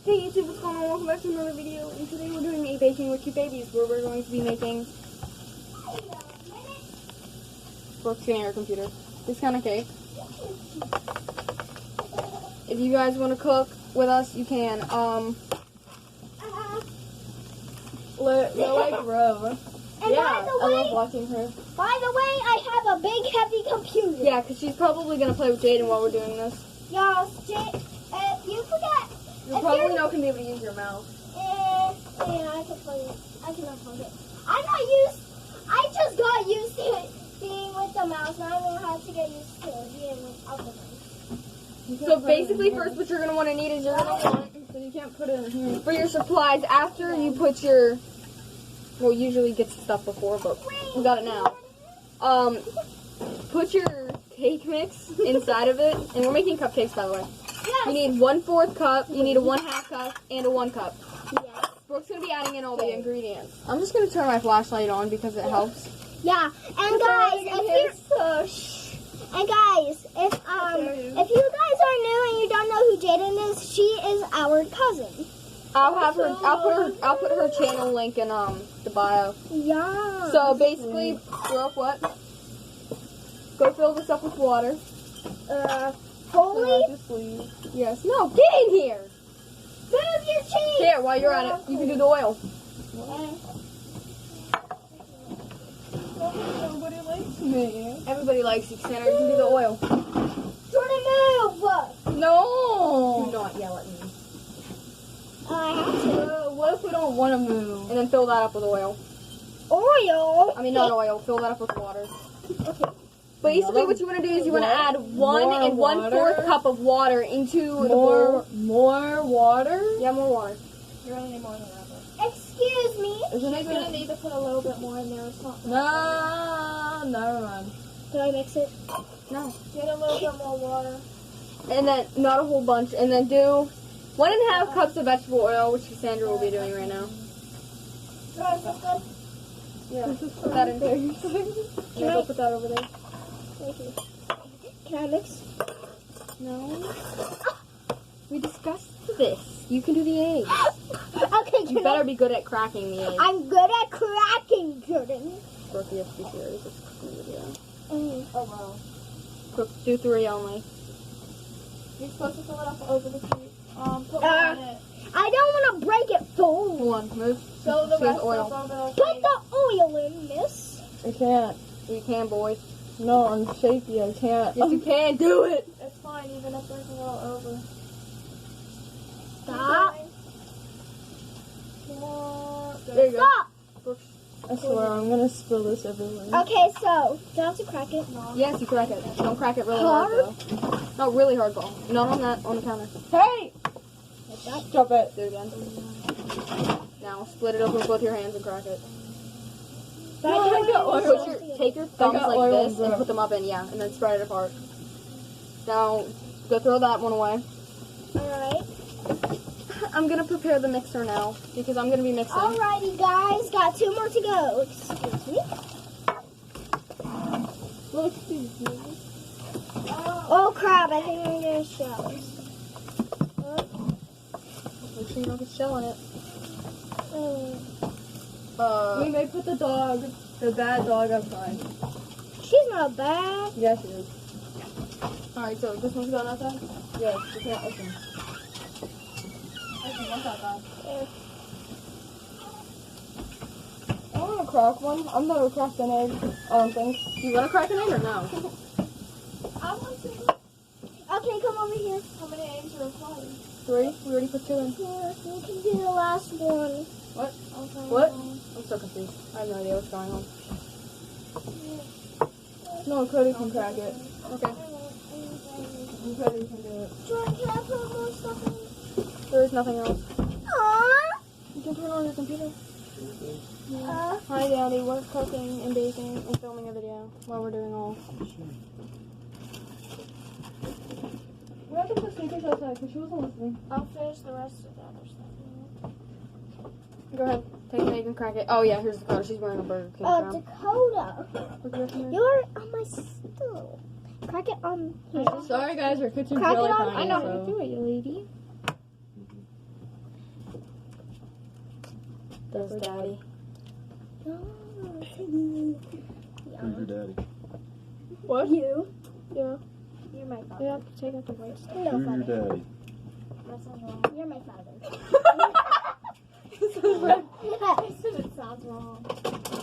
Hey YouTube, what's going on? Welcome back to another video. And today we're doing a baking with two babies where we're going to be making Brooke's getting her computer. This kind of cake. If you guys want to cook with us, you can. They're like Rove. And Yeah, by the I way, love watching her. By the way, I have a big heavy computer. Yeah, because she's probably going to play with Jaden while we're doing this. Y'all, if you forget, You probably not going to be able to use your mouse. yeah, I can play it. I can unplug it. I just got used to it being with the mouse. Now I know how to get used to it being without the mouse. So basically, first what you're going to want to need is you're going to want, So you can't put it in here. for your supplies, after you put your, well, usually get stuff before, but we got it now. Put your cake mix inside of it, and we're making cupcakes, by the way. Yes. You need 1/4 cup, you need a 1/2 cup, and a 1 cup. Yes. Brooke's going to be adding in all the ingredients. I'm just going to turn my flashlight on because it helps. Yeah. And guys, if you guys are new and you don't know who Jaden is, she is our cousin. I'll put her channel link in the bio. Yeah. So basically, Brooke, what? Go fill this up with water. Holy. Yes. No, get in here. Move your cheese. Here, while you're at it, you can do the oil. Nobody likes me. Everybody likes you, Santa. You can do the oil. Jordan, move. No. Do not yell at me. I have to. What if we don't want to move? And then fill that up with oil. Oil. I mean, not oil. Fill that up with water. Okay. Basically, what you want to do is you want to add 1 More and 1/4 cup of water into the bowl. More water? Yeah, more water. You're gonna need more than that. Excuse me. Isn't it You're gonna need to put a little bit more in there. It's not. No, never mind. Did I mix it? No. Get a little bit more water. And then, not a whole bunch. And then do 1.5 cups of vegetable oil, which Cassandra will be doing right now. Yeah. Put that in there. Yeah, go put that over there. Thank you. Can I mix? No. We discussed this. You can do the eggs. Okay, You better be good at cracking the eggs. I'm good at cracking, Jordan. Brooke, you have to be serious. It's a cooking video. Oh wow. Brooke, do 3 only. You're supposed to fill it up over the sheet. Put one in it. I don't want to break it full. Hold on, move. Fill the She has rest oil. up over the Put the oil in, miss. I can't. You can, boys. No, I'm shaky. I can't. Yes, you can. Do it. It's fine, even if there's a little over. Stop. There you go. Stop. I swear, I'm gonna spill this everywhere. Okay, so do I have to crack it? No. Yes, you crack it. Don't crack it really hard, though. No, really hard, ball. Not on that, on the counter. Hey! Stop it. Do it again. Now, split it open with both your hands and crack it. Take your thumbs got like oil this and and broke. put them up in, yeah, and then spread it apart. Now, go throw that one away. Alright. I'm gonna prepare the mixer now, because I'm gonna be mixing. Alrighty, guys. Got 2 more to go. Excuse me. Oh, crap. I think I'm going to show. Make sure you don't get shell in it. We may put the bad dog outside. She's not bad. Yes, it is. Alright, so this one's going outside? Yes, you can't open. Actually, one's outside. I want to crack one. I've never cracked an egg. I don't think. You wanna crack an egg or no? I want to. Okay, come over here. How many eggs are required? 3? We already put 2 in. Here, you can do the last one. What? Okay. What? I'm so confused. I have no idea what's going on. No, Cody can crack it. Okay. Cody can do it. Jordan, can I put more stuff in? There is nothing else. Aww. You can turn on your computer. Uh, Hi, Daddy. We're cooking and baking and filming a video while we're doing all. We have to put sneakers outside because she wasn't listening. I'll finish the rest of the other stuff. Go ahead. Take an egg and crack it. Oh, yeah. Here's Dakota. She's wearing a Burger King crown. Dakota. Look at her. You're on my stool. Crack it on. Sorry guys, our kitchen's Crack it really on. tiny. I know so. Do it, you lady. Does Daddy? Who's your daddy? What? You. Yeah. You're my father. Yeah, take out the white stuff. No, Who's your father. daddy? That sounds wrong. You're my father. It sounds wrong.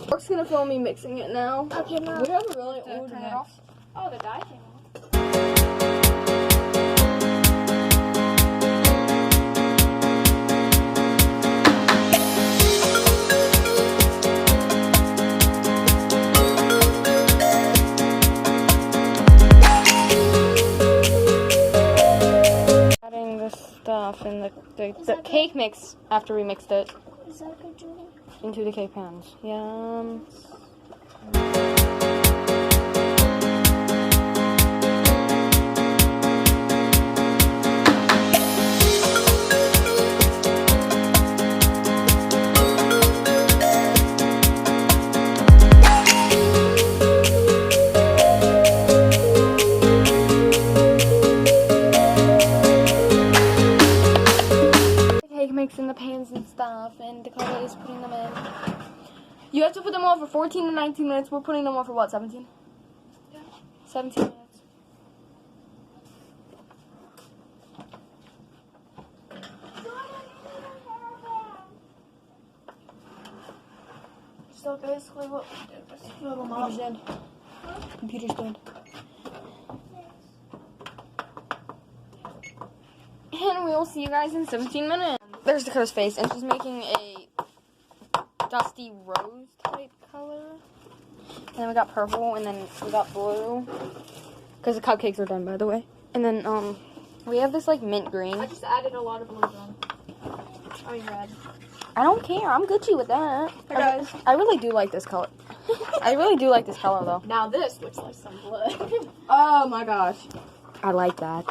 Brooke's gonna film me mixing it now. Okay, no. We have a really old turn it mix. off? Oh, the dye came off. Adding the stuff in the cake mix after we mixed it Is that good, Julie? into the cake pans. Yum. Cake mix in the pans and stuff, and Dakota is putting them in. You have to put them on for 14 to 19 minutes. We're putting them on for what, 17? Yeah. 17 minutes. So basically what we did was fill them Computer up. stand. Computer stand. And we'll see you guys in 17 minutes. There's Dakota's face, and she's making a dusty rose type color. And then we got purple, and then we got blue. Because the cupcakes are done, by the way. And then, we have this, like, mint green. I just added a lot of blues on. I mean red. I don't care. I'm Gucci with that. Hey guys. I really do like this color. I really do like this color, though. Now this looks like some blood. Oh, my gosh. I like that.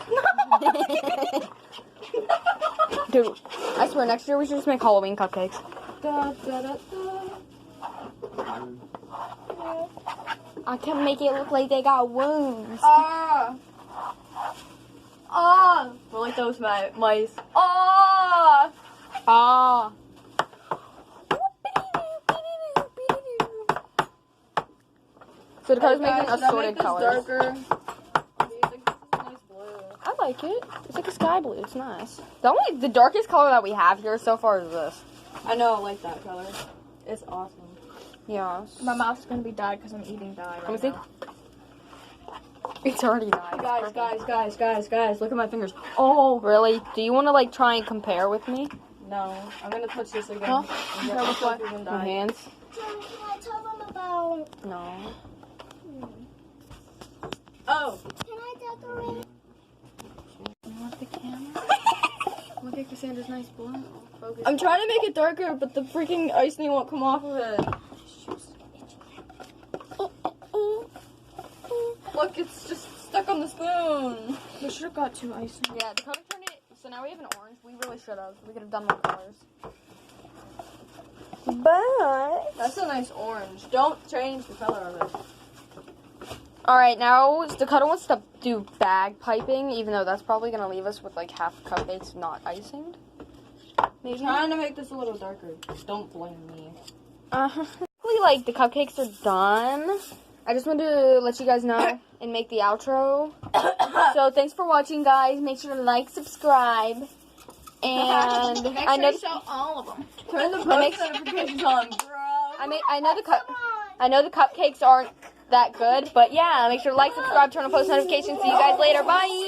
Dude, I swear, next year we should just make Halloween cupcakes. Da, da, da, da. I can make it look like they got wounds. Ah! Ah! I like those mice. Ah! Ah. So Dakota's making assorted colors. Darker? I like it. It's like a sky blue. It's nice. The darkest color that we have here so far is this. I know, I like that color. It's awesome. Yeah. My mouth's gonna be dyed because I'm eating dye right Let me see. now. It's already nice. Guys, look at my fingers. Oh, really? Do you want to like try and compare with me? No, I'm gonna touch this again. Huh? And get Compare with what? myself even My dye. hands? Can I tell them about... No. Can Oh! I decorate? You want the camera? Look at Cassandra's nice blue. Focus. I'm trying to make it darker, but the freaking icing won't come off of it. Look, it's just stuck on the spoon. We should have got 2 icing. Yeah, Dakota turned it. So now we have an orange. We really should have. We could have done more colors. But That's a nice orange. Don't change the color of it. all right, now Dakota wants to do bag piping, even though that's probably gonna leave us with like half cupcakes not icinged. Maybe. Trying to make this a little darker. Don't blame me. Hopefully, like the cupcakes are done. I just wanted to let you guys know and make the outro. So thanks for watching, guys. Make sure to like, subscribe, and I know show all of them. Turn the make- post notifications on, bro. I know the cupcakes aren't that good, but yeah, make sure to like, subscribe, turn on post notifications. See you guys later. Bye.